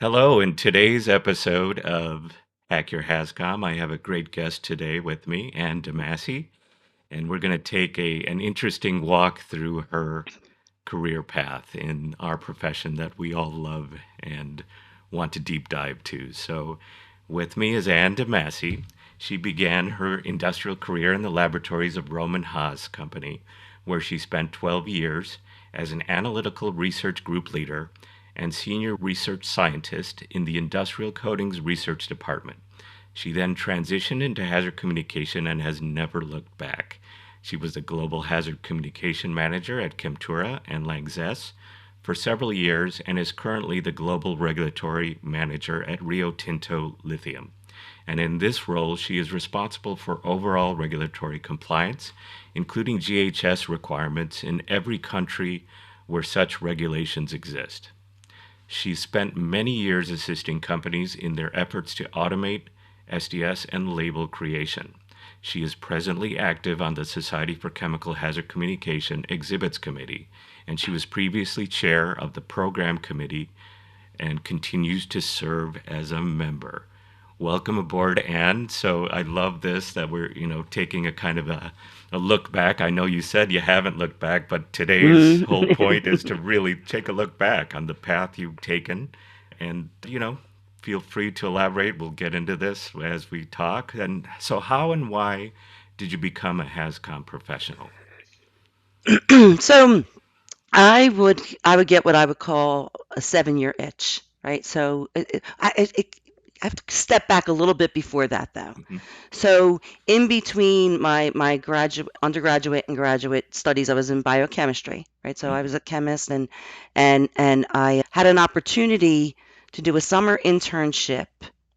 Hello, in today's episode of Hack Your Hazcom, I have a great guest today with me, Anne DeMasi, and we're going to take an interesting walk through her career path in our profession that we all love and want to deep dive to. So, with me is Anne DeMasi. She began her industrial career in the laboratories of Rohm and Haas Company, where she spent 12 years as an analytical research group leader and senior research scientist in the Industrial Coatings Research Department. She then transitioned into hazard communication and has never looked back. She was the global hazard communication manager at Chemtura and Lanxess for several years and is currently the global regulatory manager at Rio Tinto Lithium. And in this role, she is responsible for overall regulatory compliance, including GHS requirements in every country where such regulations exist. She's spent many years assisting companies in their efforts to automate SDS and label creation. She is presently active on the Society for Chemical Hazard Communication Exhibits Committee, and she was previously chair of the Program Committee and continues to serve as a member. Welcome aboard, Anne. So I love this that we're, taking a kind of a look back. I know you said you haven't looked back, but today's whole point is to really take a look back on the path you've taken. And, feel free to elaborate. We'll get into this as we talk. And so, how and why did you become a HazCom professional? So I would get what I would call a 7-year itch, right? So I have to step back a little bit before that, though. Mhm. So in between my graduate, undergraduate, and graduate studies, I was in biochemistry, right? So I Mhm. was a chemist, and I had an opportunity to do a summer internship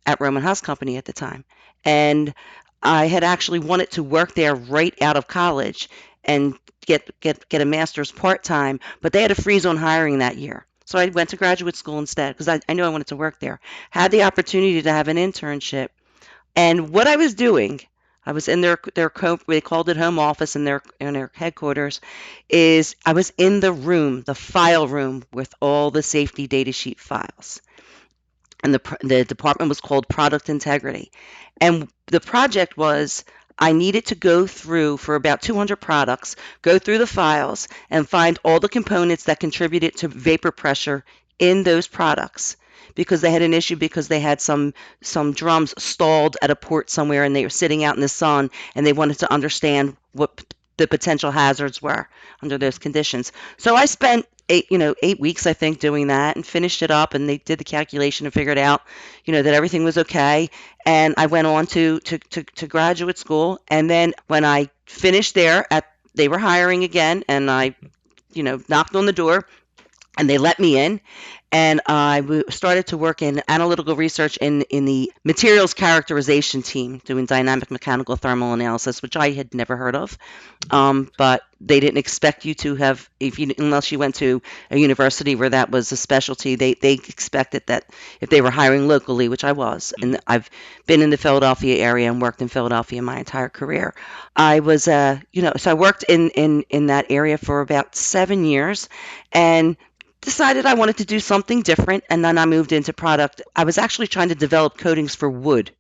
at Rohm and Haas Company at the time, and I had actually wanted to work there right out of college and get a master's part time, but they had a freeze on hiring that year. So I went to graduate school instead because I knew I wanted to work there. Had the opportunity to have an internship, and what I was doing, I was in they called it home office in their headquarters, is I was in the file room with all the safety data sheet files, and the department was called Product Integrity, and the project was. I needed to go through for about 200 products, go through the files and find all the components that contributed to vapor pressure in those products because they had an issue because they had some drums stalled at a port somewhere and they were sitting out in the sun and they wanted to understand what the potential hazards were under those conditions. So I spent 8 weeks, I think, doing that and finished it up. And they did the calculation and figured out, that everything was okay. And I went on to graduate school. And then when I finished there, they were hiring again, and I, knocked on the door and they let me in, and I started to work in analytical research in the materials characterization team, doing dynamic mechanical thermal analysis, which I had never heard of. But they didn't expect you to have, if you unless you went to a university where that was a specialty. They expected that if they were hiring locally, which I was, and Mhm. I've been in the Philadelphia area and worked in Philadelphia my entire career. I was, so I worked in that area for about 7 years, and decided I wanted to do something different, and then I moved into product. I was actually trying to develop coatings for wood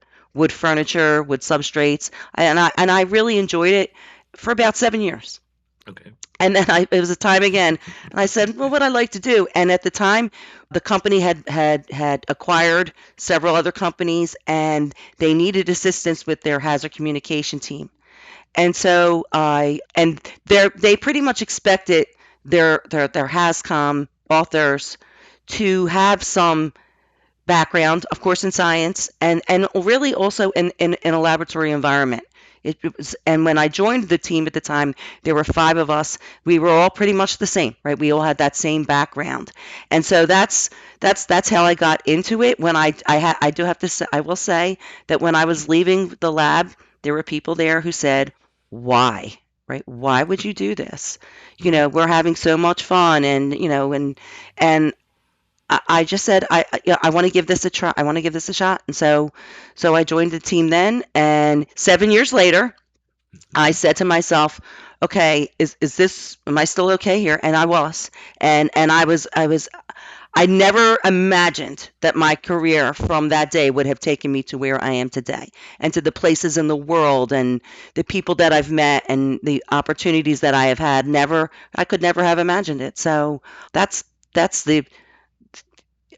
furniture, wood substrates, and I really enjoyed it for about 7 years. Okay. And then it was a time again, and I said, "Well, what I like to do." And at the time, the company had acquired several other companies, and they needed assistance with their hazard communication team. And so they pretty much expected their Hazcom authors to have some background, of course, in science, and really also in a laboratory environment. It was, and when I joined the team at the time, there were 5 of us. We were all pretty much the same, right? We all had that same background, and so that's how I got into it. When I do have to say, I will say that when I was leaving the lab, there were people there who said, "Why?" Right? Why would you do this? Mhm. We're having so much fun, and I just said I want to give this a try. I want to give this a shot, and so I joined the team then. And 7 years later, I said to myself, "Okay, is this? Am I still okay here?" And I was, and I was. I never imagined that my career from that day would have taken me to where I am today and to the places in the world and the people that I've met and the opportunities that I have had. I could never have imagined it. So that's that's the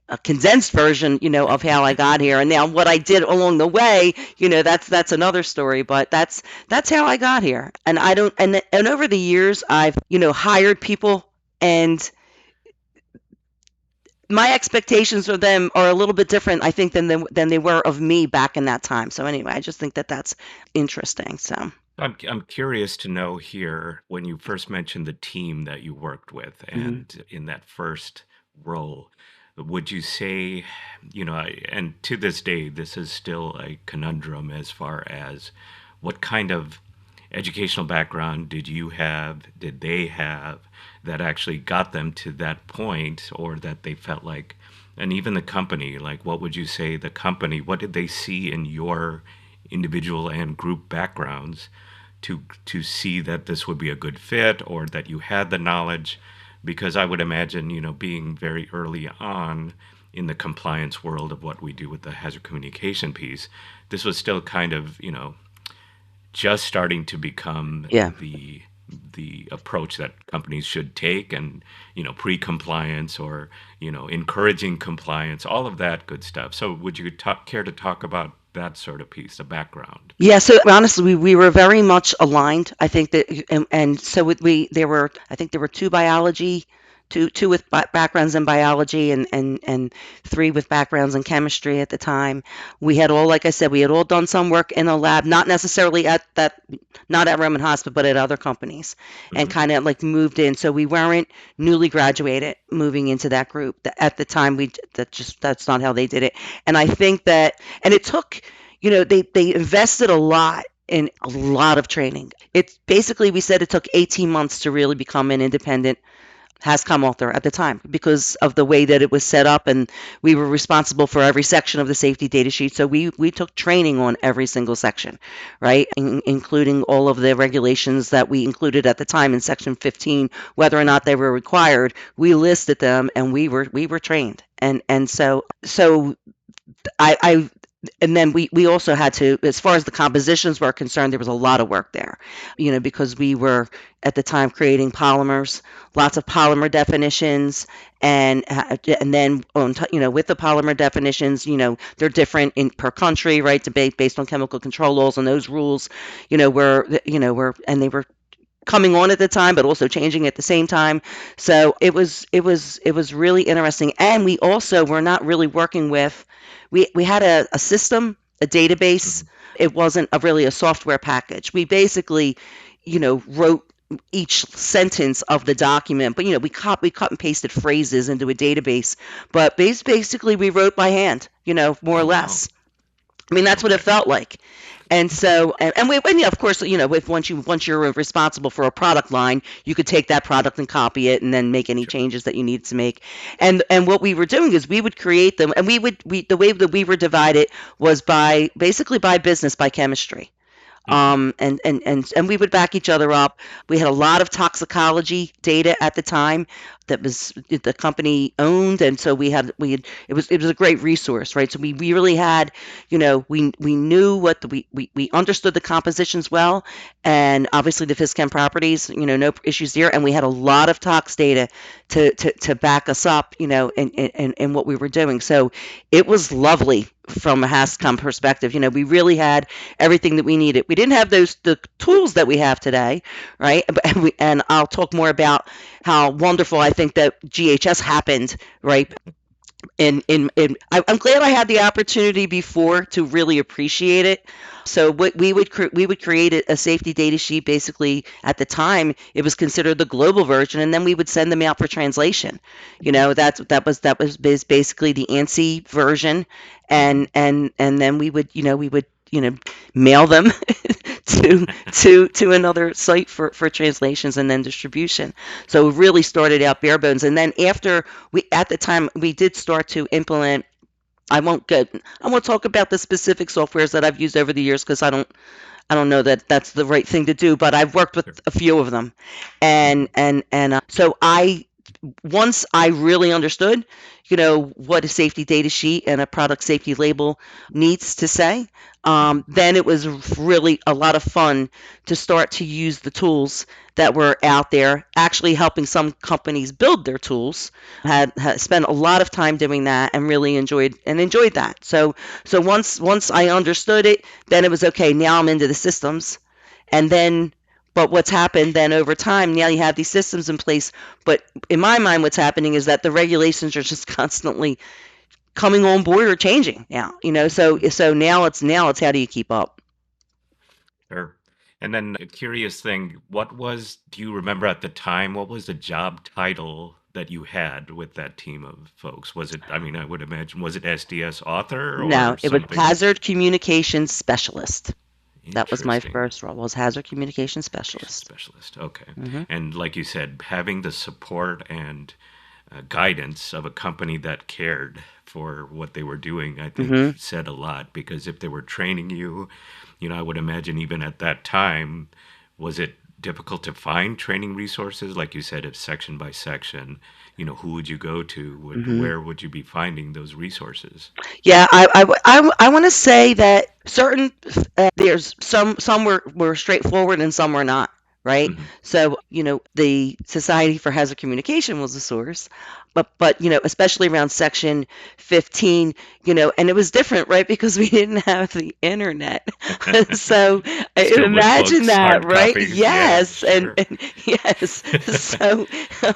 a condensed version, of how I got here. And now what I did along the way, that's another story. But that's how I got here. And I don't and over the years, I've hired people, and my expectations of them are a little bit different, I think, than they were of me back in that time. So anyway, I just think that that's interesting. So. I'm curious to know here when you first mentioned the team that you worked with Mhm. and in that first role, would you say, and to this day, this is still a conundrum as far as what kind of educational background did you have, did they have that actually got them to that point or that they felt like, and even the company, like what would you say the company, what did they see in your individual and group backgrounds to see that this would be a good fit or that you had the knowledge? Because I would imagine, being very early on in the compliance world of what we do with the hazard communication piece, this was still kind of, just starting to become Yeah. the approach that companies should take, and pre-compliance or encouraging compliance, all of that good stuff. So would you care to talk about that sort of piece, the background? Yeah, so honestly, we were very much aligned. I think that, and so there were, I think there were two biology, two with backgrounds in biology, and three with backgrounds in chemistry at the time. We had all, like I said, we had all done some work in a lab, not necessarily not at Rohm and Haas, but at other companies, and Hmm. kind of like moved in. So we weren't newly graduated moving into that group. At the time, that's not how they did it. And I think that, and it took, they invested a lot in a lot of training. It's basically, we said it took 18 months to really become an independent Hazcom author at the time because of the way that it was set up, and we were responsible for every section of the safety data sheet. So we took training on every single section, right? Including all of the regulations that we included at the time in section 15, whether or not they were required. We listed them, and we were trained. And so I and then we also had to, as far as the compositions were concerned, there was a lot of work there, because we were at the time creating polymers, lots of polymer definitions, and then with the polymer definitions, they're different in per country, right? Based on chemical control laws, and those rules, were and they were coming on at the time, but also changing at the same time. So it was really interesting. And we also were not really working with, we had a system, a database. Hmm. It wasn't really a software package. We basically, wrote each sentence of the document, but we cut and pasted phrases into a database. But basically we wrote by hand, more or Oh, wow. less. I mean, that's what it Okay. felt like. And so, and yeah, of course, if once you're responsible for a product line, you could take that product and copy it, and then make any Sure. changes that you needed to make. And what we were doing is we would create them, and the way that we were divided was by basically by business, by chemistry. Hmm. And we would back each other up. We had a lot of toxicology data at the time that was the company owned, and so it was a great resource, right? So we really had, we knew we understood the compositions well, and obviously the Fischem properties, no issues there, and we had a lot of tox data to back us up, in what we were doing. So it was lovely from a Hascom perspective. We really had everything that we needed. We didn't have the tools that we have today, right? And I'll talk more about how wonderful I think that GHS happened, right? I'm glad I had the opportunity before to really appreciate it. So what we would create a safety data sheet. Basically, at the time, it was considered the global version, and then we would send them out for translation. That was basically the ANSI version, Hmm. and then we would mail them to another site for translations and then distribution. So it really started out bare bones, and then after we at the time we did start to implement. I won't talk about the specific softwares that I've used over the years because I don't know that that's the right thing to do, but I've worked with Sure. a few of them, Hmm. and so I once I really understood, what a safety data sheet and a product safety label needs to say, Mhm. then it was really a lot of fun to start to use the tools that were out there, actually helping some companies build their tools. Had spent a lot of time doing that and really enjoyed that. So once I understood it, then it was okay. Now I'm into the systems, and then but what's happened then over time, now you have these systems in place, but in my mind what's happening is that the regulations are just constantly coming on board or changing now, Mhm. so now it's how do you keep up? Sure. And then a curious thing, do you remember at the time, what was the job title that you had with that team of folks? Was it, I mean, I would imagine, was it SDS author No, or it was something? hazard communication specialist. That was my Interesting. first role, was hazard communication specialist. Specialist. Okay. Hmm. And like you said, having the support and guidance of a company that cared for what they were doing, I think Hmm. said a lot because if they were training you, I would imagine even at that time, was it difficult to find training resources? Like you said, if section by section, who would you go to? Hmm. Where would you be finding those resources? Yeah, I want to say that certain there's some were straightforward and some were not, right? Hmm. So, the Society for Hazard Communication was a source, but especially around section 15, and it was different, right? Because we didn't have the internet. So, Still with imagine books, that, hard right? copies. Yeah, Yes, sure. and yes. So,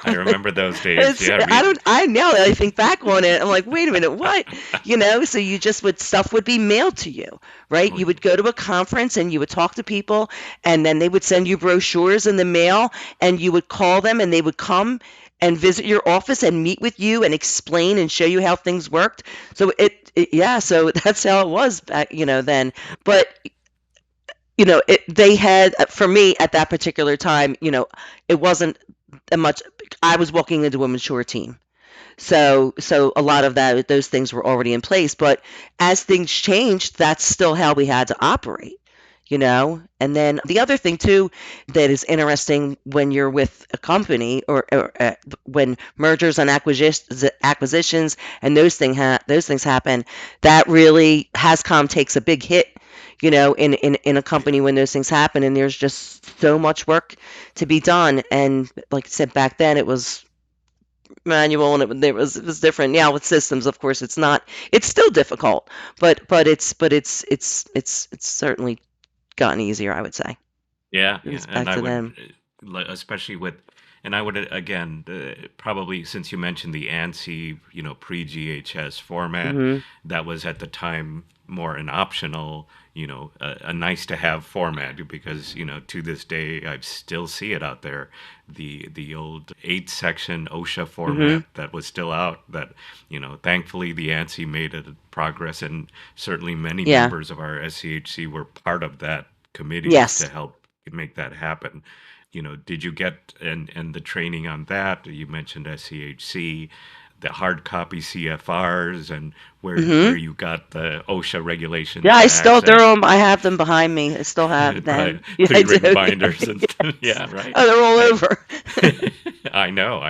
I remember those days. it's Yeah, I read. don't I now that I think back on it, I'm like, wait a minute, what? So you just would stuff would be mailed to you, right? Oh You yeah. would go to a conference and you would talk to people, and then they would send you brochures in the mail, and you would call them and they would come and visit your office and meet with you and explain and show you how things worked. So yeah, so that's how it was back, then. But they had, for me at that particular time, it wasn't a much. I was walking into a mature team, so a lot of those things were already in place, but as things changed, that's still how we had to operate. And then the other thing too that is interesting when you're with a company, or when mergers and acquisitions and those things happen, that really Hascom takes a big hit, in a Oh yeah. company when those things happen, and there's just so much work to be done. And like I said, back then it was manual, and it was different. Now with systems, of course, it's not. It's still difficult, but it's certainly gotten easier, I would say. Yeah, It yeah, was and back I to would, them. especially with, and I would again, probably since you mentioned the ANSI, pre-GHS format, Mhm. that was at the time more an optional, a nice to have format because, to this day I still see it out there, the old 8 section OSHA Mhm. format that was still out. That, thankfully the ANSI made a progress, and certainly many Yeah. members of our SCHC were part of that committees to Yes. help make that happen. Did you get and the training on that? You mentioned SCHC, the hard copy CFRs, and where Mhm. you got the OSHA Yeah, regulations I to still they're access. on. I have them behind me. I still have Right, them. Yeah, I 3 ring do. binders and stuff. Yes. Yeah, right. Oh, they're all I, over. I know,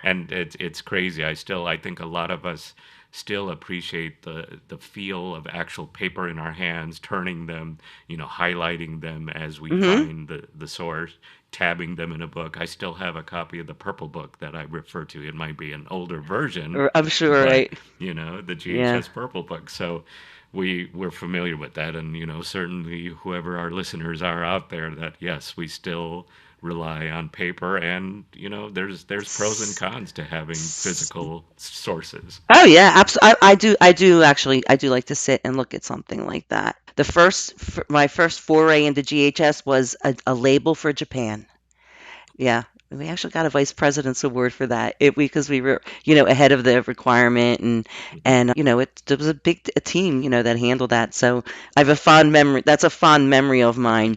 and it's crazy. I think a lot of us still appreciate the feel of actual paper in our hands, turning them, highlighting them as we Mhm. find the source, tabbing them in a book. I still have a copy of the purple book that I refer to. It might be an older version, I'm sure, but right? the Yeah. GHS purple book. So we're familiar with that, and certainly whoever our listeners are out there, that yes, we still rely on paper, and there's pros and S- cons to having s- physical sources. Oh yeah, absolutely. I do actually. I do like to sit and look at something like that. My first foray into GHS was a label for Japan. Yeah, we actually got a vice president's award for that. Because we were, ahead of the requirement, and it was a team, that handled that. So I have a fond memory. That's a fond memory of mine,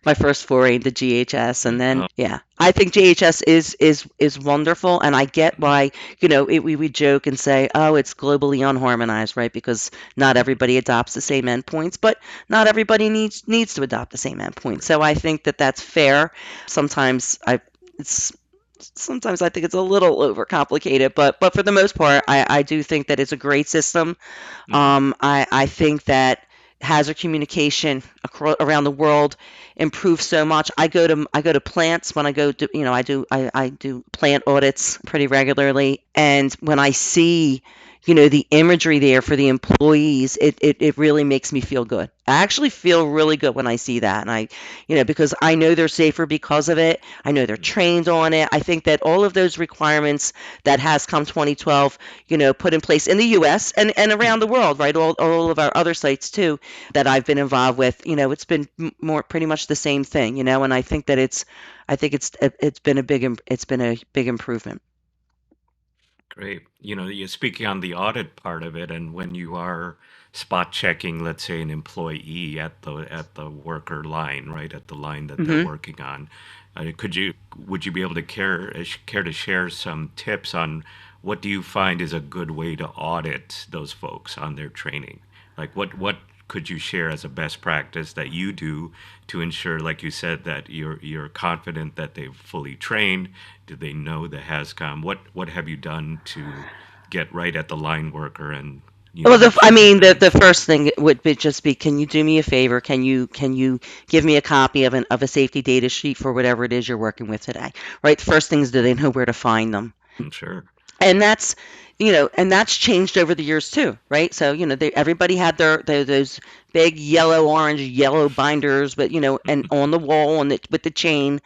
my first foray into GHS. And then Oh, yeah, I think GHS is wonderful, and I get why, we would joke and say, oh, it's globally unharmonized, right? Because not mhm, everybody adopts the same endpoints, but not everybody needs to adopt the same endpoint. right. So I think that that's fair. Sometimes it's sometimes I think it's a little overcomplicated, but for the most part, I do think that it's a great system. Hmm. I think that hazard communication around the world improves so much. I go to plants when I go to, I do plant audits pretty regularly, and when I see, the imagery there for the employees, it really makes me feel good. I actually feel really good when I see that, and because I know they're safer because of it. I know they're trained on it. I think that all of those requirements that has come 2012, put in place in the US and around the world, right? All of our other sites too that I've been involved with, it's been more pretty much the same thing, and I think it's been a big improvement. Great. You're speaking on the audit part of it, and when you are spot checking, let's say, an employee at the worker line, right, at the line that they're Hmm. working on, would you be able to care to share some tips on what do you find is a good way to audit those folks on their training? Like what could you share as a best practice that you do to ensure, like you said, that you're confident that they've fully trained? Do they know the Hazcom? What have you done to get right at the line worker and Well, make I sure that mean, they're the informed? first thing would be just be, can you do me a favor? Can you give me a copy of a safety data sheet for whatever it is you're working with today? Right. The first thing is, do they know where to find them? Sure. And that's changed over the years too, right? So everybody had those big yellow, orange, yellow binders, but and on the wall and with the chain,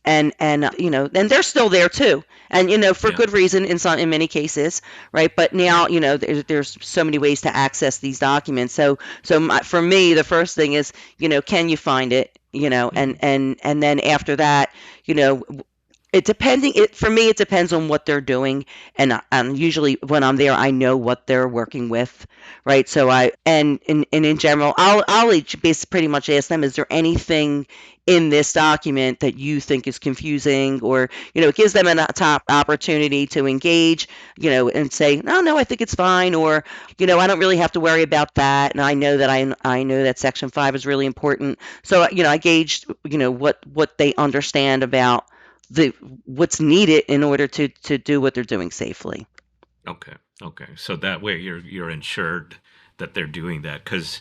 and they're still there too, and for Yeah. good reason in many cases, right? But now there's so many ways to access these documents. For me, the first thing is, can you find it? And Hmm. and then after that, you know for me, it depends on what they're doing, and usually when I'm there, I know what they're working with, right? So and in general, pretty much ask them, is there anything in this document that you think is confusing, or it gives them a top opportunity to engage, and say, no, no, I think it's fine, or I don't really have to worry about that, and I know that Section 5 is really important. So I gauged what they understand about the what's needed in order to do what they're doing safely. Okay. Okay. So that way you're ensured that they're doing that because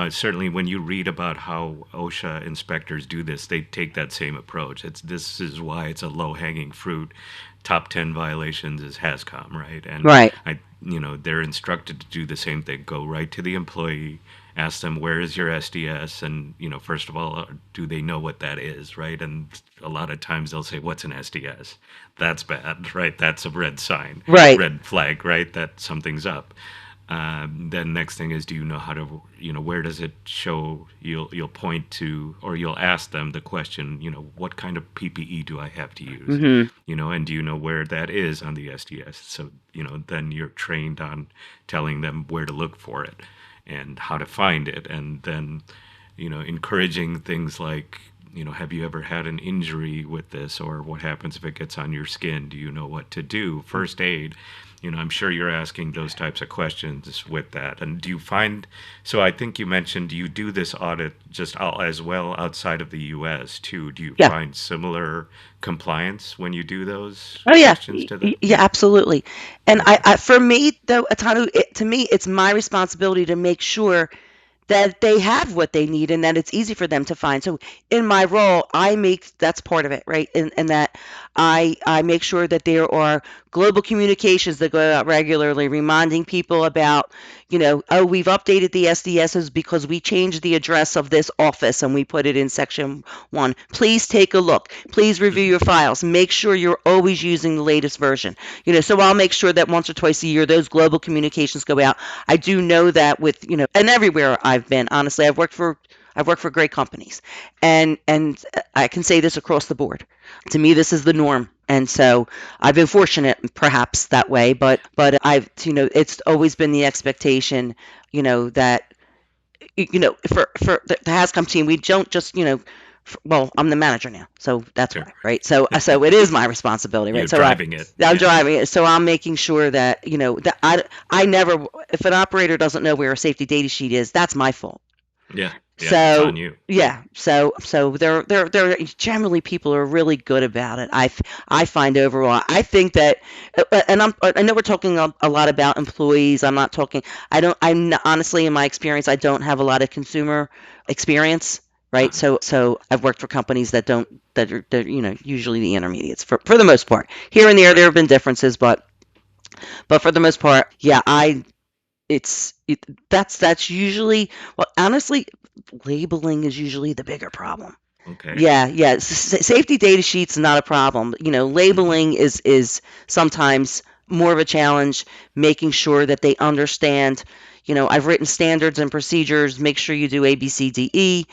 certainly when you read about how OSHA inspectors do this, they take that same approach. This is why it's a low hanging fruit. Top 10 violations is Hazcom, right? And Right. they're instructed to do the same thing. Go right to the employee, ask them where is your SDS, and first of all, do they know what that is, right? And a lot of times they'll say, "What's an SDS?" That's bad, right? That's a red sign, Right. red flag, right? That something's up. Then next thing is, do you know how to, where does it show? You'll point to, or you'll ask them the question, what kind of PPE do I have to use? Mhm. And do you know where that is on the SDS? So then you're trained on telling them where to look for it and how to find it, and then encouraging things like, have you ever had an injury with this, or what happens if it gets on your skin? Do you know what to do? First aid. I'm sure you're asking those types of questions with that. And do you find, so I think you mentioned you do this audit just as well outside of the US too. Do you Yeah. find similar compliance when you do those Oh yeah. questions to them? Yeah, Yeah. absolutely. And Okay. for me though, Atanu, to me, it's my responsibility to make sure that they have what they need and that it's easy for them to find. So in my role, that's part of it, right? And that I make sure that there are global communications that go out regularly, reminding people about, oh, we've updated the SDSs because we changed the address of this office and we put it in Section 1. Please take a look. Please review Hmm. your files. Make sure you're always using the latest version. So I'll make sure that once or twice a year those global communications go out. I do know that with, and everywhere I've been, honestly, I've worked for great companies, and I can say this across the board. To me, this is the norm, and so I've been fortunate, perhaps that way, but it's always been the expectation, that for the Hascom team, we don't just, well, I'm the manager now, so that's Sure. why, right? So it is my responsibility, right? You're So driving it. I'm Yeah. driving it, so I'm making sure that that I never, if an operator doesn't know where a safety data sheet is, that's my fault. Yeah. Yeah, it's So on you. yeah, so they're generally people are really good about it. I find overall, I think that, and I know we're talking a lot about employees. I'm not talking. I don't. Honestly, in my experience, I don't have a lot of consumer experience. Right. Uh-huh. So I've worked for companies that don't that are they're, usually the intermediates for the most part. Here and there Right. have been differences, but for the most part, yeah, it's it, that's usually, well, honestly, labeling is usually the bigger problem. Okay. Yeah, yeah. Safety data sheets not a problem. Hmm. Labeling is sometimes more of a challenge. Making sure that they understand. I've written standards and procedures. Make sure you do A, B, C, D, E.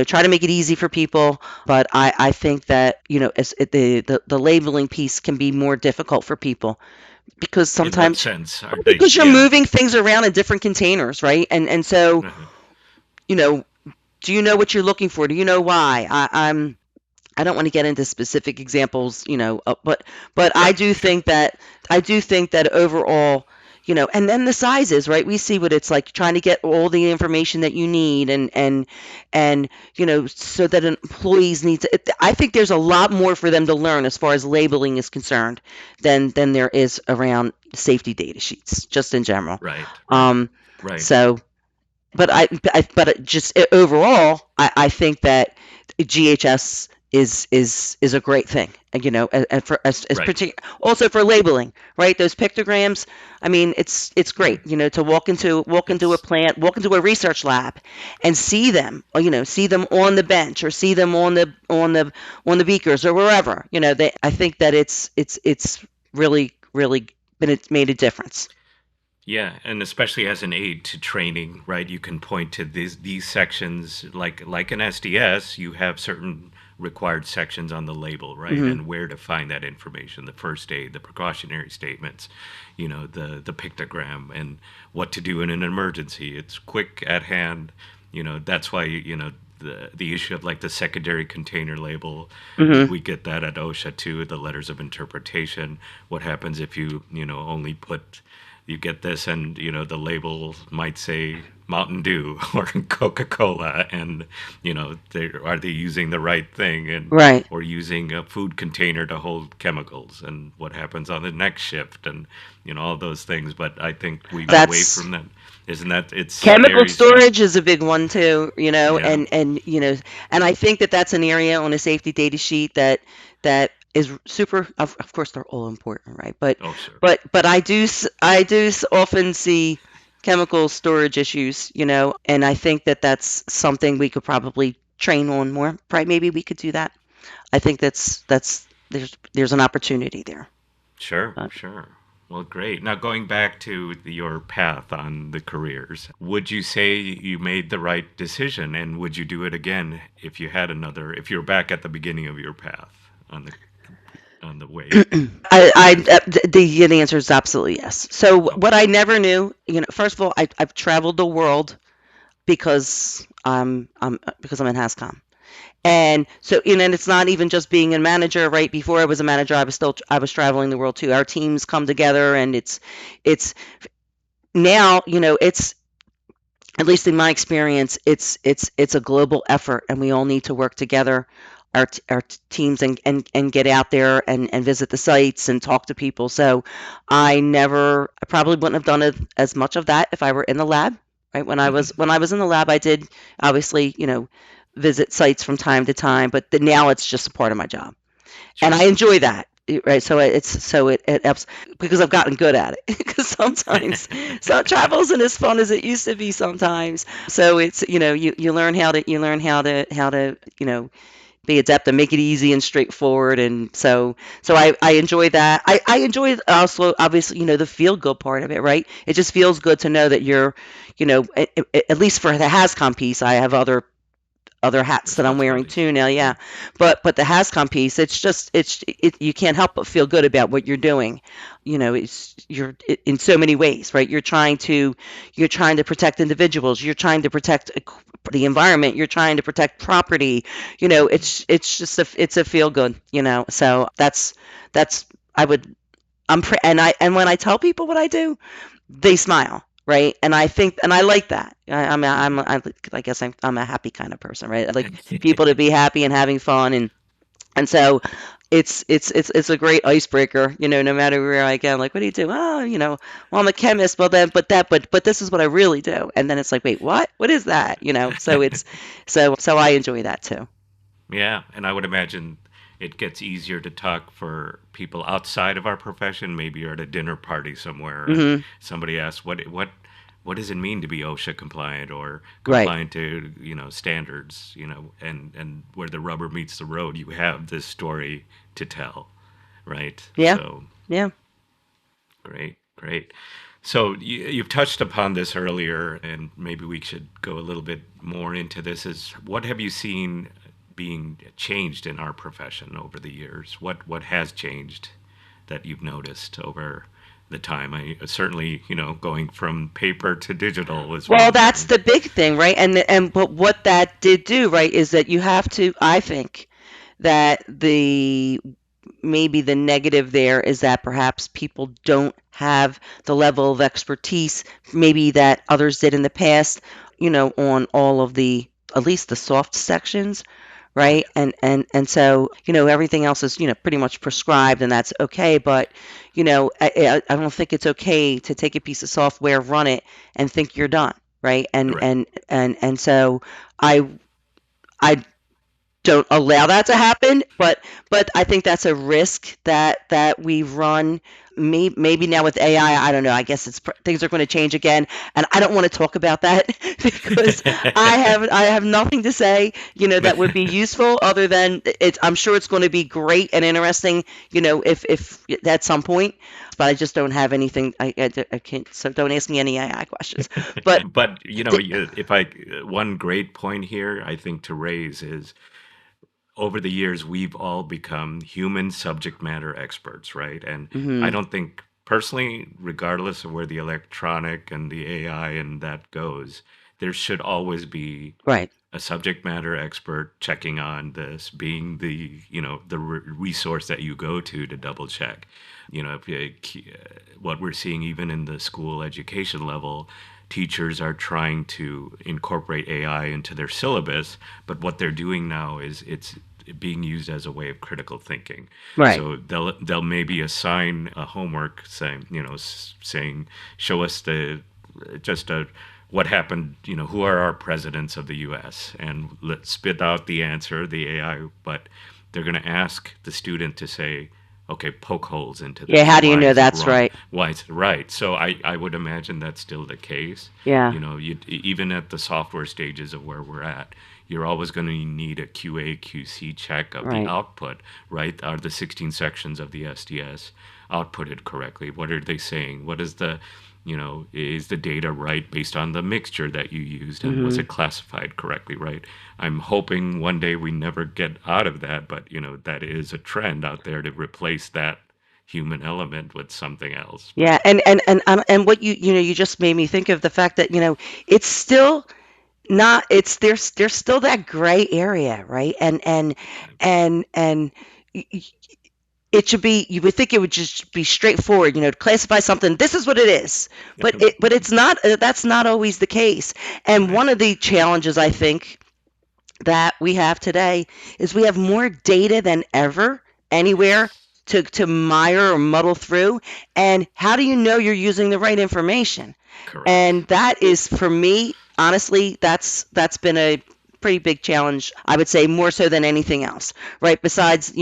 Try to make it easy for people. But I think that the labeling piece can be more difficult for people because In what sometimes, sense are well, they? because you're Yeah. moving things around in different containers, right? And so, Uh-huh. you know, do you know what you're looking for? Do you know why? I don't want to get into specific examples, but I Sure. do Sure. think that overall, and then the sizes, right? We see what it's like trying to get all the information that you need, and so that employees need to. I think there's a lot more for them to learn as far as labeling is concerned than there is around safety data sheets, just in general. Right. Right. Um, Right. so but just overall, I think that GHS is a great thing, and for as Right. also for labeling, right? Those pictograms, I mean, it's Yeah. great, to walk into a It's plant, walk into a research lab, and see them, or, see them on the bench, or see them on the beakers, or wherever. I think that it's really been it's made a difference. Yeah, and especially as an aid to training, right? You can point to these sections, like an SDS. You have certain required sections on the label, right? Hmm. And where to find that information: the first aid, the precautionary statements, the pictogram, and what to do in an emergency. It's quick at hand. That's why the issue of like the secondary container label. Hmm. We get that at OSHA too. The letters of interpretation. What happens if you only put, you get this, and the label might say Mountain Dew or Coca-Cola, and are they using the right thing, and Right. or using a food container to hold chemicals, and what happens on the next shift, and all those things. But I think we got away That's from them. Isn't that, it's Chemical scary stuff? storage is a big one too, Yeah. and I think that that's an area on a safety data sheet that is super. Of course, they're all important, right? But Oh, sure. but I do often see chemical storage issues, and I think that that's something we could probably train on more. Probably maybe we could do that. I think that's there's an opportunity there. Sure, But sure. Well, great. Now, going back to your path on the careers, would you say you made the right decision, and would you do it again if you had another, if you're back at the beginning of your path on the way as? the answer is absolutely yes. So what Okay. I never knew, first of all, I've traveled the world because I'm in Hazcom. Okay. And so, and it's not even just being a manager, right? Before I was a manager, I was traveling the world too. Our teams come together, and it's now, it's, at least in my experience, it's a global effort, and we all need to work together, our teams, and get out there and visit the sites and talk to people. So I probably wouldn't have done as much of that if I were in the lab, right? Hmm. When I was in the lab, I did obviously, visit sites from time to time, but now it's just a part of my job, and I Sure. enjoy that. Right, so it helps because I've gotten good at it. Because sometimes, so travel isn't as fun as it used to be sometimes. So it's, you learn how to be adept and make it easy and straightforward. And so I enjoy that. I enjoy also, obviously, the feel good part of it, right? It just feels good to know that you're, at least for the Hascom piece, I have other hats that I'm wearing Responsibilities. too now. Yeah. Yeah, but the Hascom piece, you can't help but feel good about what you're doing. You're in so many ways, right? You're trying to protect individuals. You're trying to protect the environment. You're trying to protect property. Hmm. It's a feel good. So that's I would I'm pre- and when I tell people what I do, they smile. right? And I think, and I like that. I guess I'm a happy kind of person, right? I like people to be happy and having fun, and so it's a great icebreaker, no matter where I go. I'm like, what do you do? Oh, well, I'm a chemist. Well, then, but this is what I really do. And then it's like, wait, what? What is that? So so I enjoy that too. Yeah, and I would imagine it gets easier to talk for people outside of our profession. Maybe you're at a dinner party somewhere and Hmm. somebody asks, what does it mean to be OSHA compliant or Right. compliant to, standards, and where the rubber meets the road, you have this story to tell, right? Yeah. So Yeah. great, great. So you've touched upon this earlier, and maybe we should go a little bit more into this. Is what have you seen being changed in our profession over the years? What has changed that you've noticed over the time? I certainly, going from paper to digital was Well, one that's thing. the big thing, right? And but what that did do, right, is that you have to, I think, that the maybe the negative there is that perhaps people don't have the level of expertise maybe that others did in the past, on all of the, at least the soft sections, right? Right, And so, everything else is, pretty much prescribed, and that's okay. But, I don't think it's okay to take a piece of software, run it, and think you're done, right? right. And so I I don't allow that to happen, but I think that's a risk that we run. Maybe now with AI, I don't know. I guess things are going to change again, and I don't want to talk about that because I have nothing to say, that would be useful other than it's. I'm sure it's going to be great and interesting, if at some point, but I just don't have anything. I can't. So don't ask me any AI questions. But But the, if I one great point here I think to raise is over the years, we've all become human subject matter experts, right? And I mhm, don't think, personally, regardless of where the electronic and the AI and that goes, there should always be right. a subject matter expert checking on this, being the resource that you go to double check. If what we're seeing even in the school education level, teachers are trying to incorporate AI into their syllabus, but what they're doing now is it's being used as a way of critical thinking. Right. So they'll maybe assign a homework saying, saying, show us the just a what happened, who are our presidents of the US, and let's spit out the answer, the AI, but they're going to ask the student to say, okay, poke holes into Yeah, this. how do you Why know is it that's wrong? right? Why is it right? So I would imagine that's still the case. Yeah, Even at the software stages of where we're at, you're always going to need a QA, QC check of the right. output, right? Are the 16 sections of the SDS outputted correctly? What are they saying? What is is the data right based on the mixture that you used and was Mhm. it classified correctly, right? I'm hoping one day we never get out of that, but that is a trend out there to replace that human element with something else. But Yeah, and what you just made me think of the fact that, it's still not it's there's still that gray area, right? And y- y- it should be, you would think it would just be straightforward, to classify something, this is what it is. But it's not, that's not always the case. And right, one of the challenges I think that we have today is we have more data than ever anywhere yes, to mire or muddle through. And how do you know you're using the right information? correct, And that is, for me, honestly, that's been a pretty big challenge, I would say, more so than anything else, right? Besides,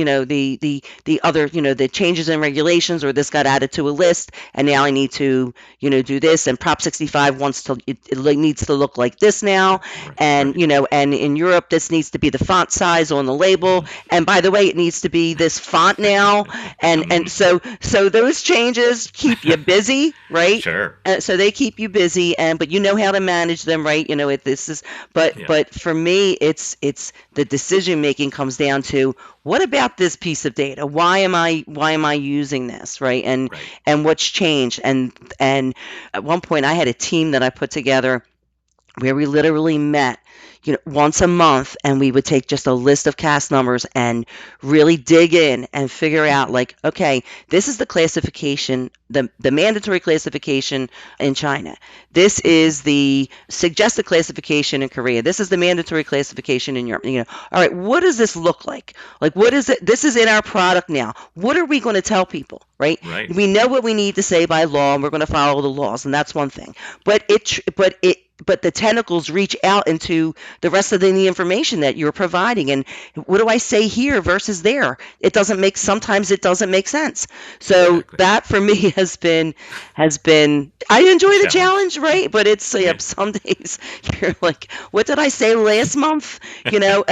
the other, the changes in regulations, or this got added to a list and now I need to, do this, and Prop 65 wants to, it needs to look like this now. right, And, right. and in Europe, this needs to be the font size on the label. And by the way, it needs to be this font now. And so those changes keep you busy, right? Sure, So they keep you busy, but you know how to manage them, right? This is, yeah, but for me, it's the decision making comes down to, what about this piece of data? Why am I using this, right? right, And what's changed? And at one point, I had a team that I put together, where we literally met, once a month, and we would take just a list of cast numbers and really dig in and figure out, like, okay, this is the classification, the mandatory classification in China. This is the suggested classification in Korea. This is the mandatory classification in Europe. All right, what does this look like? Like, what is it? This is in our product now. What are we going to tell people, right? Right. We know what we need to say by law, and we're going to follow the laws, and that's one thing. But the tentacles reach out into the rest of the information that you're providing. And what do I say here versus there? Sometimes it doesn't make sense. So Exactly. that for me has been I A enjoy the challenge. challenge, right? But it's, Yeah. some days you're like, what did I say last month? You know,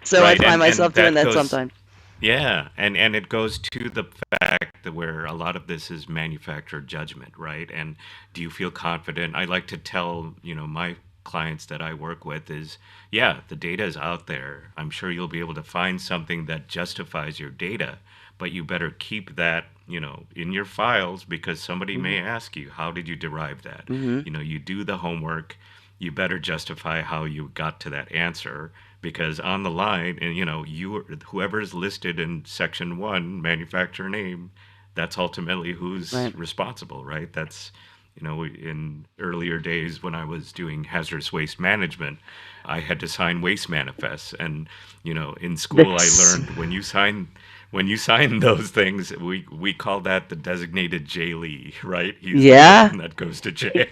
so I Right. find And myself doing that that goes, sometimes. yeah, and it goes to the fact that where a lot of this is manufactured judgment, right? And do you feel confident? I like to tell, my clients that I work with is, yeah, the data is out there. I'm sure you'll be able to find something that justifies your data, but you better keep that, in your files because somebody Hmm. may ask you, how did you derive that? Hmm. You do the homework, you better justify how you got to that answer because on the line and whoever's listed in section 1 manufacturer name, that's ultimately who's Right. responsible, right? That's in earlier days when I was doing hazardous waste management, I had to sign waste manifests. And in school I This. learned when you sign those things, we call that the designated jailee, right? He's the Yeah. person that goes to jail.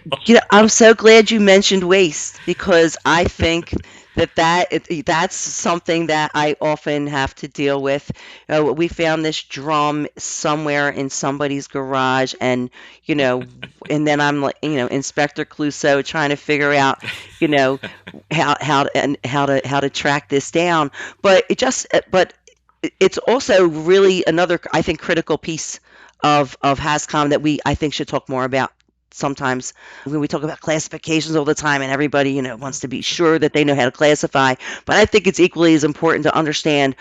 I'm so glad you mentioned waste, because I think that's something that I often have to deal with. We found this drum somewhere in somebody's garage, you know, and then I'm like, Inspector Clouseau, trying to figure out, you know, how to track this down. But it's also really another, I think, critical piece of Hascom that we, I think, should talk more about sometimes. When we talk about classifications all the time, and everybody, Yeah, wants to be sure. sure that they know how to classify, but I think it's equally as important to understand,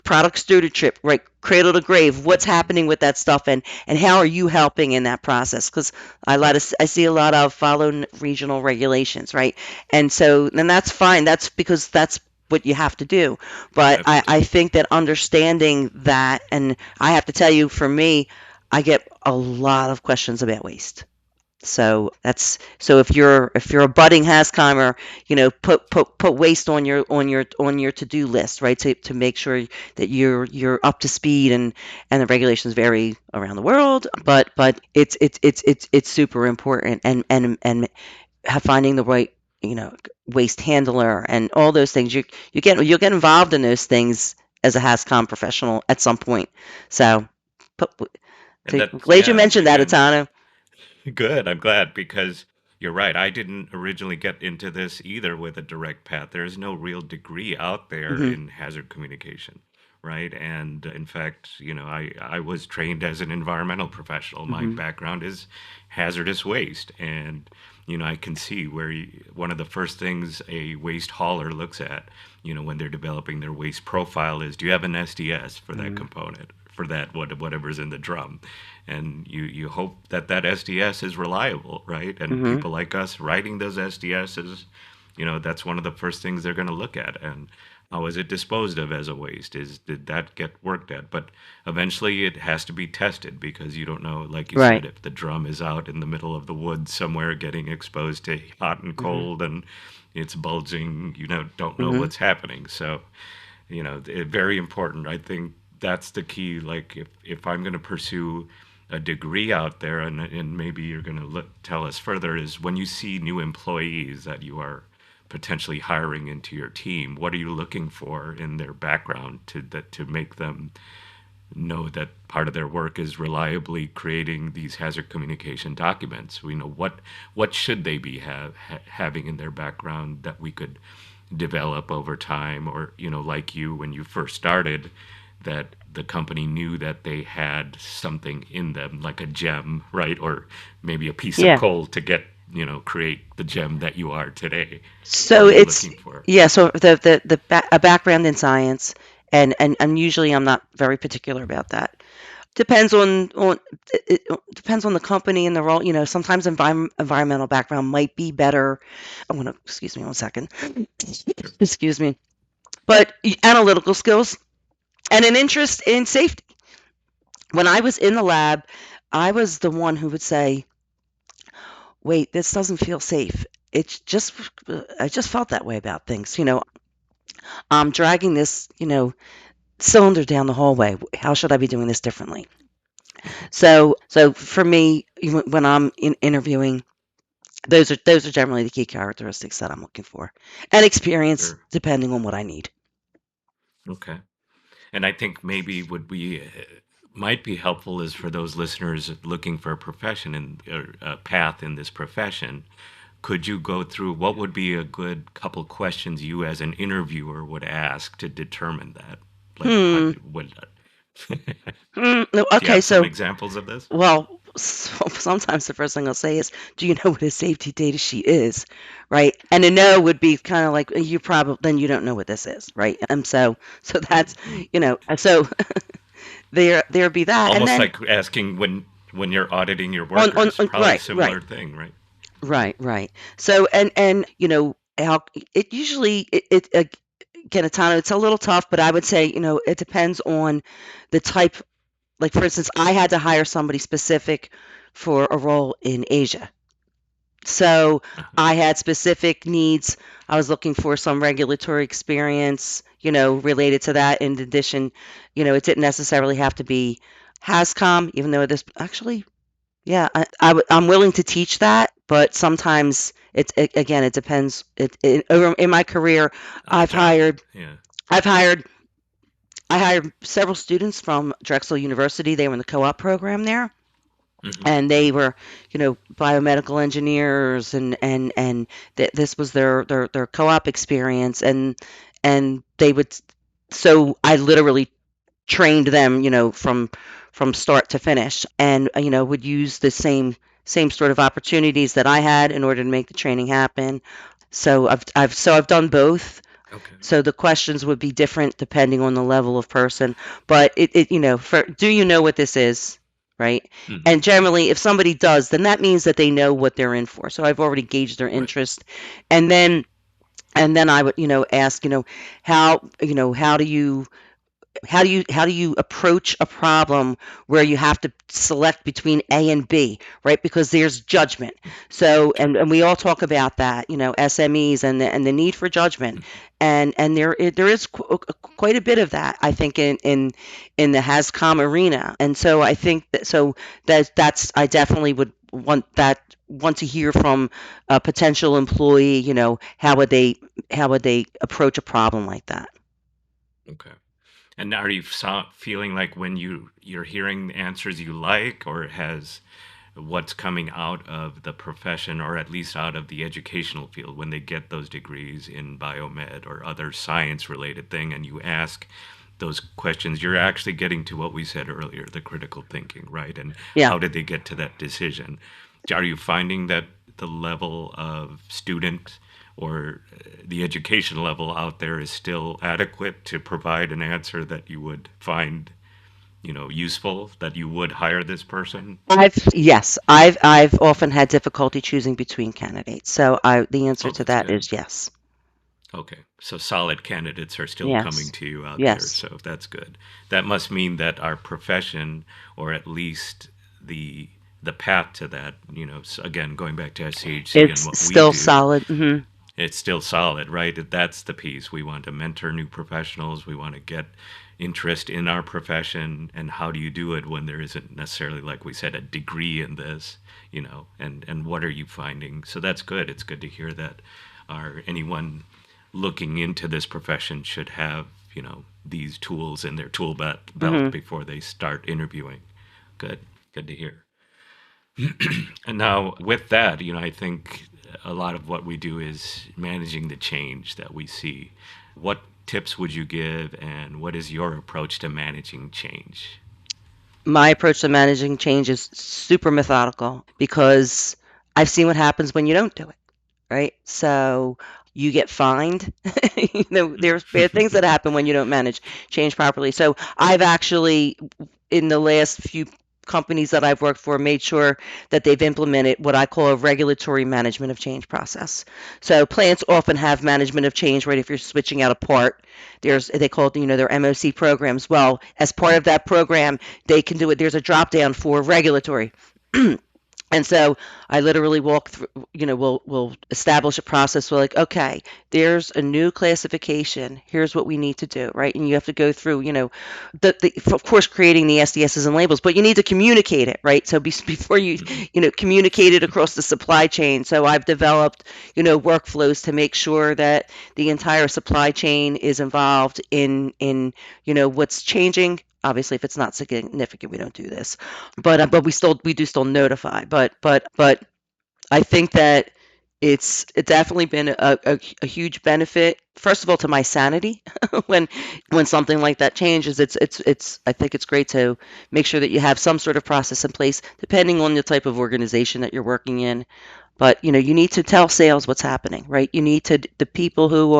product stewardship, right, cradle to grave, what's happening with that stuff, and how are you helping in that process? Because Right. I see a lot of follow regional regulations, right? And that's fine. That's because that's what you have to do. But I Definitely. think that understanding that, and I have to tell you, for me, I get a lot of questions about waste. So if you're a budding Haskeimer, put waste on your to-do list, right? To make sure that you're up to speed, and the regulations vary around the world, but it's super important, and finding the right, waste handler and all those things. You'll get involved in those things as a Hascom professional at some point. So, but, And I'm that's, glad you yeah, mentioned that, again, Atano. good. I'm glad because you're right. I didn't originally get into this either with a direct path. There is no real degree out there Hmm. in hazard communication, right? And in fact, I was trained as an environmental professional. My Hmm. background is hazardous waste. And, I can see where one of the first things a waste hauler looks at, when they're developing their waste profile is, do you have an SDS for that Hmm. component? For that whatever's in the drum, and you hope that that SDS is reliable, right? And Hmm. people like us writing those SDSs, that's one of the first things they're going to look at. And how is it disposed of as a waste? Did that get worked at? But eventually it has to be tested because you don't know, like you Right. said, if the drum is out in the middle of the woods somewhere getting exposed to hot and Hmm. cold and it's bulging, don't know Hmm. what's happening. So very important. I think that's the key. Like if I'm going to pursue a degree out there, and maybe you're going to tell us further, is when you see new employees that you are potentially hiring into your team, what are you looking for in their background to make them know that part of their work is reliably creating these hazard communication documents? We know what should they be having in their background that we could develop over time, or like you when you first started, that the company knew that they had something in them, like a gem, right? Or maybe a piece of Yeah. coal to get create the gem that you are today. What So are you it's looking for? yeah. So a background in science, and usually I'm not very particular about that. Depends on it depends on the company and the role. Sometimes environmental background might be better. I want to excuse me one second. Sure. Excuse me. But analytical skills and an interest in safety. When I was in the lab, I was the one who would say, "Wait, this doesn't feel safe." It's just I just felt that way about things. I'm dragging this, cylinder down the hallway. How should I be doing this differently? Mhm. So for me, when I'm interviewing, those are generally the key characteristics that I'm looking for, and experience Sure. depending on what I need. Okay. And I think maybe what we might be helpful is for those listeners looking for a profession and or a path in this profession. Could you go through what would be a good couple questions you as an interviewer would ask to determine that? Like, how Hmm. would No, do you okay, have some so examples of this? well, sometimes the first thing I'll say is, "Do you know what a safety data sheet is?" Right? And a no would be kind of like, "You probably then you don't know what this is," right? So that's Mhm. so there be that, and Almost then like asking when you're auditing your on workers, probably right, right. similar thing, right? Right. So and how it usually again, it's a little tough, but I would say, it depends on the type. Like for instance, I had to hire somebody specific for a role in Asia. So Uh-huh. I had specific needs. I was looking for some regulatory experience, related to that. In addition, it didn't necessarily have to be Hazcom, even though this actually yeah, I'm willing to teach that, but sometimes again, it depends. Over in my career, On the I've job. hired, Yeah. I've hired, I hired several students from Drexel University. They were in the co-op program there, Hmm. and they were, biomedical engineers, and this was their co-op experience, and they would. So I literally trained them, from start to finish, and would use the same sort of opportunities that I had in order to make the training happen. So I've done both. Okay. So the questions would be different depending on the level of person, but for do you know what this is, right? Hmm. And generally, if somebody does, then that means that they know what they're in for. So I've already gauged their Right. interest, and then I would, ask, how do you how do you approach a problem where you have to select between A and B, right? Because there's judgment. So Sure. and we all talk about that, SMEs and the need for judgment. Mhm. And there is quite a bit of that, I think, in the Hascom arena. And so I think that's I definitely would want to hear from a potential employee, how would they approach a problem like that. Okay. And are you feeling like when you're hearing answers you like, or has what's coming out of the profession, or at least out of the educational field, when they get those degrees in biomed or other science related thing, and you ask those questions, you're actually getting to what we said earlier, the critical thinking, right? And Yeah. how did they get to that decision? Are you finding that the level of student or the education level out there is still adequate to provide an answer that you would find, useful, that you would hire this person? I've often had difficulty choosing between candidates. So the answer Oh, to that's that good. is yes. Okay, so solid candidates are still coming Yes. to you out there, Yes. so that's good. That must mean that our profession, or at least the the path to that, again, going back to SCHC and It's what we still do, solid. Hmm. it's still solid, right? That's the piece. We want to mentor new professionals. We want to get interest in our profession. And how do you do it when there isn't necessarily, like we said, a degree in this, and what are you finding? So that's good. It's good to hear that anyone looking into this profession should have, these tools in their belt Hmm. before they start interviewing. Good. Good to hear. And now, with that, I think a lot of what we do is managing the change that we see. What tips would you give, and what is your approach to managing change? My approach to managing change is super methodical because I've seen what happens when you don't do it, right? So you get fined. There's bad things that happen when you don't manage change properly. So I've actually in the last few companies that I've worked for, made sure that they've implemented what I call a regulatory management of change process. So plants often have management of change, right? If you're switching out a part, they call it, their MOC programs. Well, as part Mm, of that program, they can do it. There's a drop down for regulatory. And so I literally walk through, we'll establish a process. We're like, okay, there's a new classification. Here's what we need to do, right? And you have to go through, of course, creating the SDSs and labels, but you need to communicate it, right? So before you, mhm, communicate it across the supply chain. So I've developed, workflows to make sure that the entire supply chain is involved in, what's changing. Obviously, if it's not significant, we don't do this, but we do still notify. But I think that it's definitely been a huge benefit. First of all, to my sanity, when something like that changes, it's I think it's great to make sure that you have some sort of process in place, depending on the type of organization that you're working in. But you need to tell sales what's happening, right? You need to the people who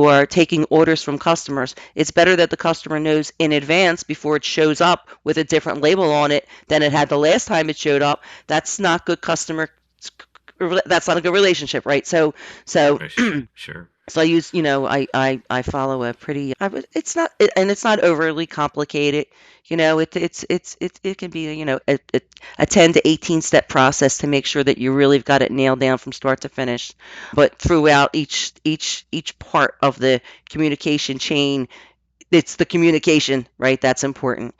are taking orders from customers. It's better that the customer knows in advance before it shows up with a different label on it than it had the last time it showed up. That's not good customer. That's not a good relationship, right? So sure. so I use, I follow a pretty, it's not, and it's not overly complicated. It can be, a 10 to 18 step process to make sure that you really got it nailed down from start to finish. But throughout each part of the communication chain, it's the communication, right? That's important.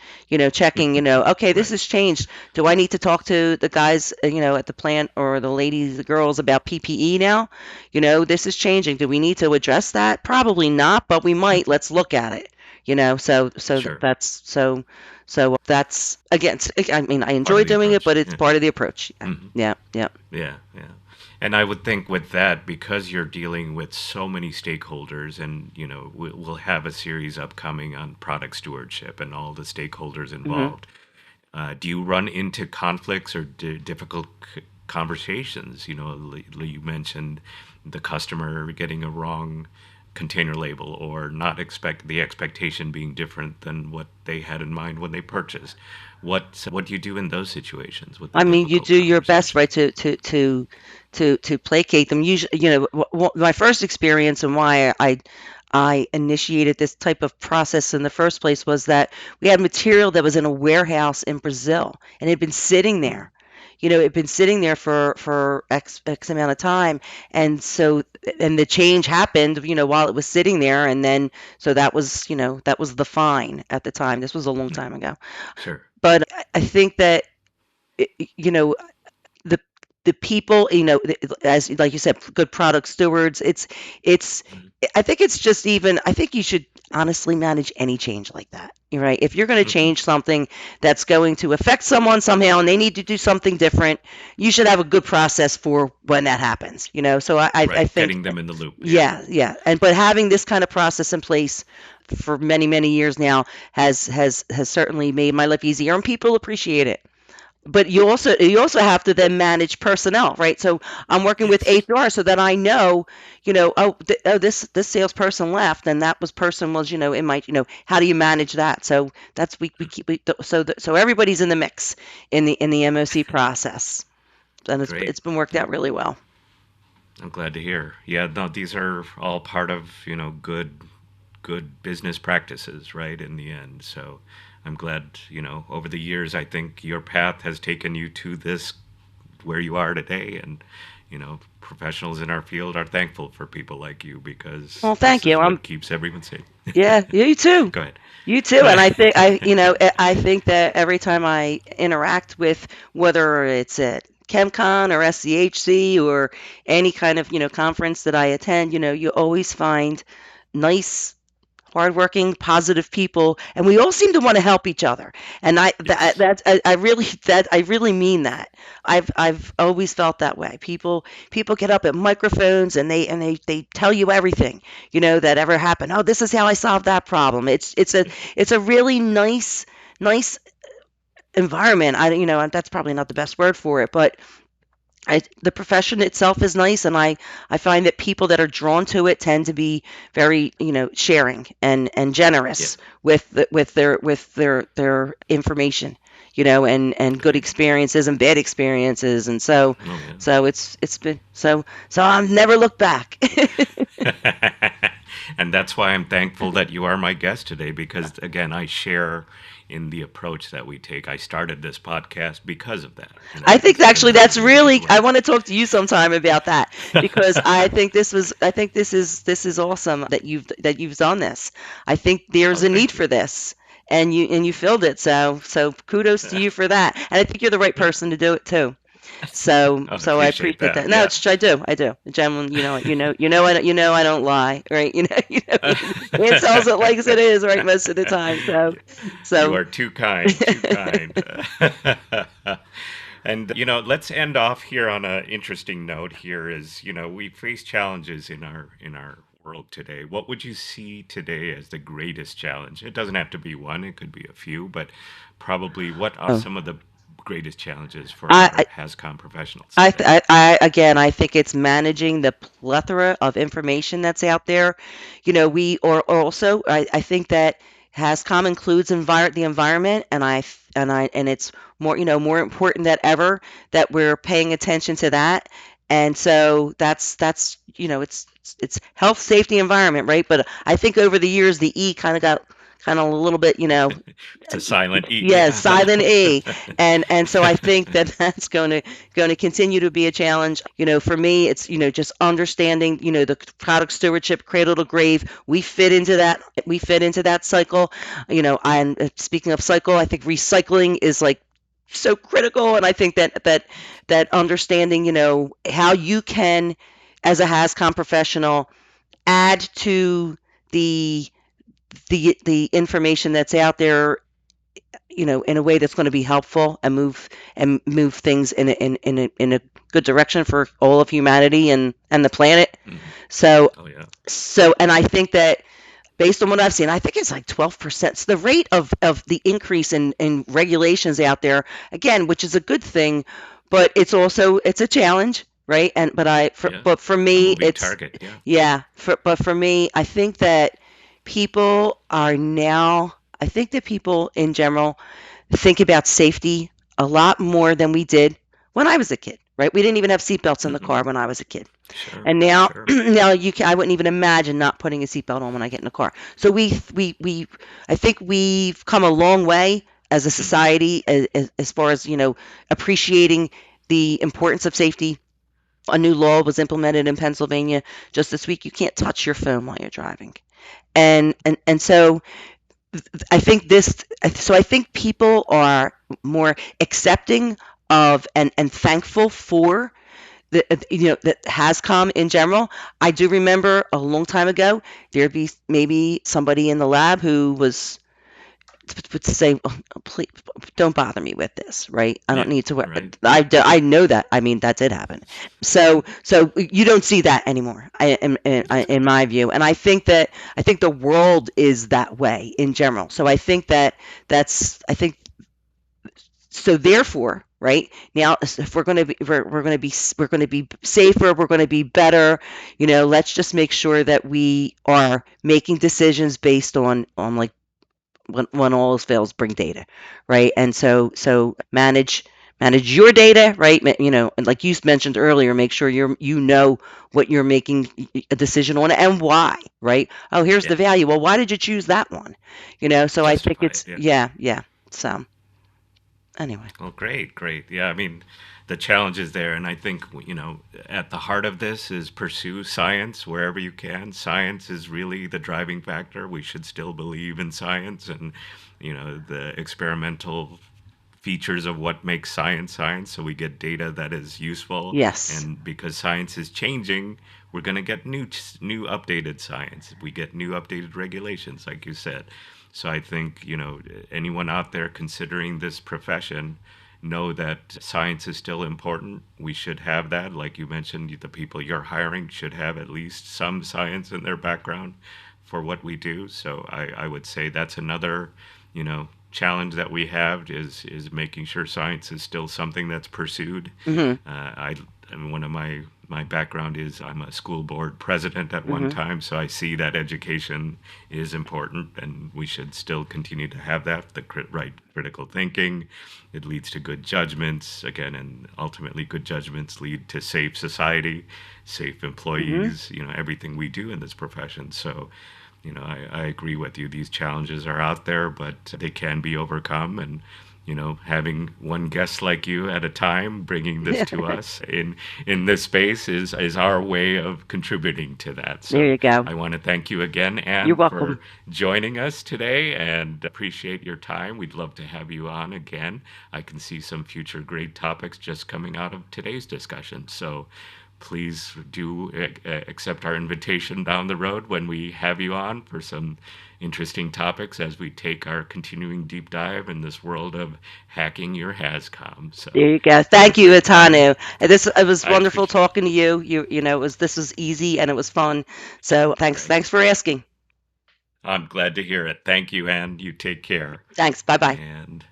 Checking, okay, this Right. has changed. Do I need to talk to the guys, at the plant, or the ladies, the girls, about PPE now? This is changing. Do we need to address that? Probably not, but we might. Let's look at it. Sure. That's again. I mean, I Part enjoy of the doing it, approach. but it's Yeah. part of the approach. Yeah, Hmm. yeah, yeah. Yeah, yeah. And I would think with that, because you're dealing with so many stakeholders, and we'll have a series upcoming on product stewardship and all the stakeholders Hmm. involved. Do you run into conflicts or difficult conversations? You mentioned the customer getting a wrong container label, or not expect the expectation being different than what they had in mind when they purchased. What do you do in those situations with the I mean, you difficult do your best, right, conversations? to placate them. Usually, my first experience and why I initiated this type of process in the first place was that we had material that was in a warehouse in Brazil, and it had been sitting Mm, there. It had been sitting there for X amount of time, and so and the change happened, while it was sitting there, and then so that was the fine at the time. This was a long yeah, time ago, sure. but I think that you know the people, as like you said, good product stewards. It's Mhm. I think it's just, even I think you should honestly manage any change like that. You're right. If you're going to Mhm. change something that's going to affect someone somehow and they need to do something different, you should have a good process for when that happens. So I Right, think, getting them in the loop. Yeah. yeah, yeah. And but having this kind of process in place for many, many years now has certainly made my life easier, and people appreciate it. But you also have to then manage personnel, right? So I'm working with Yes. HR so that I know, this salesperson left, and that was person was, in my, how do you manage that? So that's we keep so everybody's in the mix in the MOC process, and it's Great. been worked out really well. I'm glad to hear. Yeah, no, these are all part of, good business practices, right, in the end. So I'm glad, over the years, I think your path has taken you to this, where you are today. And, professionals in our field are thankful for people like you, because Well, this thank you. is what keeps everyone safe. Yeah, you too. Go ahead. You too. And I think I think that every time I interact with, whether it's at ChemCon or SCHC or any kind of, conference that I attend, you always find nice, hardworking, positive people, and we all seem to want to help each other. And Yes. I really mean that. I've always felt that way. People get up at microphones and they tell you everything, that ever happened. Oh, this is how I solved that problem. It's a really nice environment. That's probably not the best word for it, but The profession itself is nice, and I find that people that are drawn to it tend to be very, sharing and Yeah, generous with their information, and good right. experiences and bad experiences, and so Oh yeah. so it's been so I've never looked back. And that's why I'm thankful that you are my guest today because, again, I share in the approach that we take. I started this podcast because of that. I think It's been actually for that's me as really I well. want to talk to you sometime about that, because I think this is awesome that you've done this. I think there's Oh, a need thank for you. this, and you filled it. So kudos to you for that. And I think you're the right person to do it too. So I so I appreciate appreciate that. that. No, Yeah. it's I do. Gentlemen, I don't lie, right? Man tells it like it is, right, most of the time. So You so are too kind, too kind. And let's end off here on an interesting note. Here is, we face challenges in our world today. What would you see today as the greatest challenge? It doesn't have to be one; it could be a few, but probably what are oh, some of the greatest challenges for our I Hazcom professionals I, today? th- I again, I think it's managing the plethora of information that's out there. We or also I think that Hascom includes the environment, and it's more important than ever that we're paying attention to that. And so that's it's health, safety, environment, right? But I think over the years the E kind of got kind of a little bit, It's a silent E. yeah, Yeah. silent E, and so I think that that's going to continue to be a challenge. For me, it's just understanding the product stewardship, cradle to grave. We fit into that cycle. I'm speaking of cycle. I think recycling is like so critical, and I think that understanding how you can, as a Hascom professional, add to the the information that's out there, in a way that's going to be helpful and move things in a good direction for all of humanity and the planet. Mhm. So Oh yeah. and I think that based on what I've seen, I think it's like 12%. So the rate of the increase in regulations out there, again, which is a good thing, but it's a challenge, right? Yeah. But for A me, moving it's target. Yeah. yeah. But for me, people are now. I think that people in general think about safety a lot more than we did when I was a kid, right? We didn't even have seatbelts in the Hmm. car when I was a kid. Sure. And now, Sure. now I wouldn't even imagine not putting a seatbelt on when I get in the car. So I think we've come a long way as a Hmm. society, as far as appreciating the importance of safety. A new law was implemented in Pennsylvania just this week. You can't touch your phone while you're driving. And so I think people are more accepting of and thankful for that has come in general. I do remember a long time ago there'd be maybe somebody in the lab who would say, "Oh, please don't bother me with this, right? I don't Yeah. need to wear." Right. I know that. I mean, that did happen. So you don't see that anymore, in my view. And I think the world is that way in general. So I think I think so. Therefore, right now, if we're going to be safer, we're going to be better. Let's just make sure that we are making decisions based on like when all else fails, bring data, right? And so manage your data, right? And like you mentioned earlier, make sure you know what you're making a decision on and why, right? Oh, here's the Yeah. value. Well, why did you choose that one? So I think Justify it. it's Yeah. yeah, yeah. So anyway, Well, great, great. Yeah, I mean, the challenge is there, and I think at the heart of this is pursue science wherever you can. Science is really the driving factor. We should still believe in science, and the experimental features of what makes science science, so we get data that is useful. yes. And because science is changing, we're going to get new updated science. We get new updated regulations, like you said. So I think anyone out there considering this profession, know that science is still important. We should have that. Like you mentioned, the people you're hiring should have at least some science in their background for what we do. So I would say that's another, challenge that we have is making sure science is still something that's pursued. Hmm. I I mean, one of my background is I'm a school board president at one Mhm. time, so I see that education is important, and we should still continue to have that. The right critical thinking, it leads to good judgments again, and ultimately good judgments lead to safe society, safe Mhm. employees. Everything we do in this profession. So I agree with you. These challenges are out there, but they can be overcome. And having one guest like you at a time, bringing this to us in this space is our way of contributing to that. There So you go. I want to thank you again, You're Anne, for welcome. joining us today, and appreciate your time. We'd love to have you on again. I can see some future great topics just coming out of today's discussion. So please do accept our invitation down the road when we have you on for some interesting topics as we take our continuing deep dive in this world of hacking your Hazcom. There So you go. have a Thank you, great time. Atanu. It was I wonderful appreciate. talking to you. It was this was easy and it was fun. So Great. thanks for asking. I'm glad to hear it. Thank you, Anne. You take care. Thanks. Bye bye. And